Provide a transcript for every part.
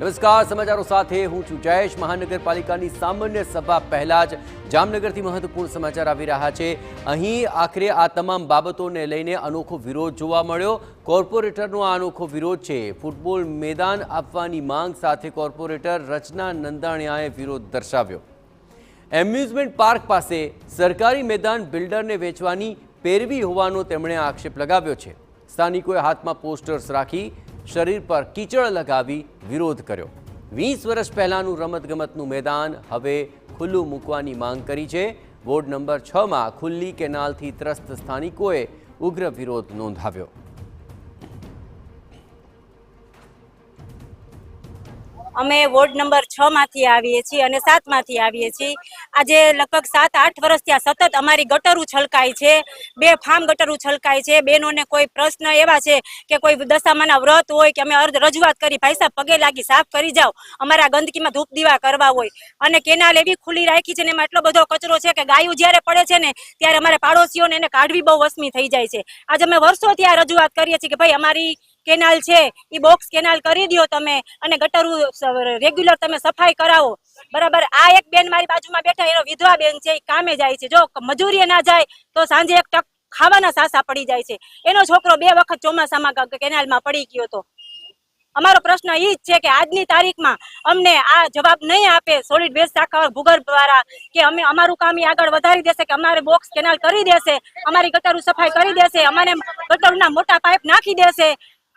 નમસ્કાર, સમાચારો સાથે હું છું જયેશ। મહાનગરપાલિકાની સામાન્ય સભા પહેલા જ જામનગરથી મહત્વપૂર્ણ સમાચાર આવી રહ્યા છે। અહીં આખરે આ તમામ બાબતોને લઈને અનોખો વિરોધ જોવા મળ્યો। કોર્પોરેટરનો આ અનોખો વિરોધ છે। ફૂટબોલ મેદાન આપવાની માંગ સાથે કોર્પોરેટર રચના નંદાણીયાએ વિરોધ દર્શાવ્યો। એમ્યુઝમેન્ટ પાર્ક પાસે સરકારી મેદાન બિલ્ડરને વેચવાની પેરવી હોવાનો તેમણે આક્ષેપ લગાવ્યો છે। સ્થાનિકોએ હાથમાં પોસ્ટર્સ રાખી શરીર પર કીચડ લગાવી વિરોધ કર્યો। 20 વર્ષ પહેલાનું રમતગમતનું મેદાન હવે ખુલ્લું મૂકવાની માંગ કરી છે। વોર્ડ નંબર 6માં ખુલ્લી કેનાલથી ત્રસ્ત સ્થાનિકોએ ઉગ્ર વિરોધ નોંધાવ્યો। અમે વોર્ડ નંબર 6 માંથી આવીએ છીએ અને 7 માંથી આવીએ છીએ। આજે લગભગ 7-8 વર્ષથી આ સતત અમારી ગટરું છલકાય છે। 2 ફાર્મ ગટરું છલકાય છે। બહેનોને કોઈ પ્રશ્ન એવા છે કે કોઈ દશામાના વ્રત હોય કે અમે રજૂઆત કરી, ભાઈ સાહેબ પગે લાગી સાફ કરી જાઓ, અમારા ગંદકીમાં ધૂપ દીવા કરવા હોય। અને કેનાલ એવી ખુલ્લી રાખી છે ને એમાં એટલો બધો કચરો છે કે ગાયું જ્યારે પડે છે ને ત્યારે અમારે પાડોશીઓને એને કાઢવી બહુ વસમી થઈ જાય છે। આજે અમે વર્ષોથી આ રજૂઆત કરીએ છીએ કે ભાઈ અમારી કેનાલ છે એ બોક્સ કેનાલ કરી દો તમે અને ગટરું રેગ્યુલર તમે સફાઈ કરાવો, બરાબર। આ એક બેન મારી બાજુમાં બેઠા, એનો વિધવા બેન છે, એ કામે જાય છે, જો મજૂરીએ ના જાય તો સાંજે એક ટક ખાવાના સાસા પડી જાય છે। એનો છોકરો 2 વખત ચોમાસામાં કેનાલમાં પડી ગયો હતો। અમારો પ્રશ્ન એ જ છે કે આજની તારીખમાં અમને આ જવાબ નહીં આપે સોલિડ વેસ્ટ શાખા ભૂગર્ભ દ્વારા કે અમે અમારું કામ આગળ વધારી દેશે કે અમારે બોક્સ કેનાલ કરી દેશે, અમારી ગટરું સફાઈ કરી દેશે, અમારે ગટરના મોટા પાઇપ નાખી દેશે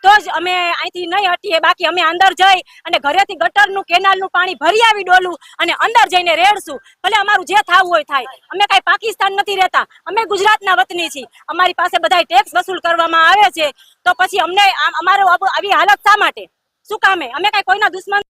તો જ અમે અહીંથી નહીં હટીએ। બાકી અમે અંદર જઈ અને ઘરેથી ગટરનું કેનાલનું પાણી ભરી આવી ડોલું અને અંદર જઈને રેડશું, ભલે અમારું જે થાવું હોય થાય। અમે કાંઈ પાકિસ્તાન નથી રહેતા, અમે ગુજરાતના વતની છીએ। અમારી પાસે બધા ટેક્સ વસૂલ કરવામાં આવે છે, તો પછી અમને અમારો આવી હાલત શા માટે, શું કામે? અમે કાંઈ કોઈના દુશ્મન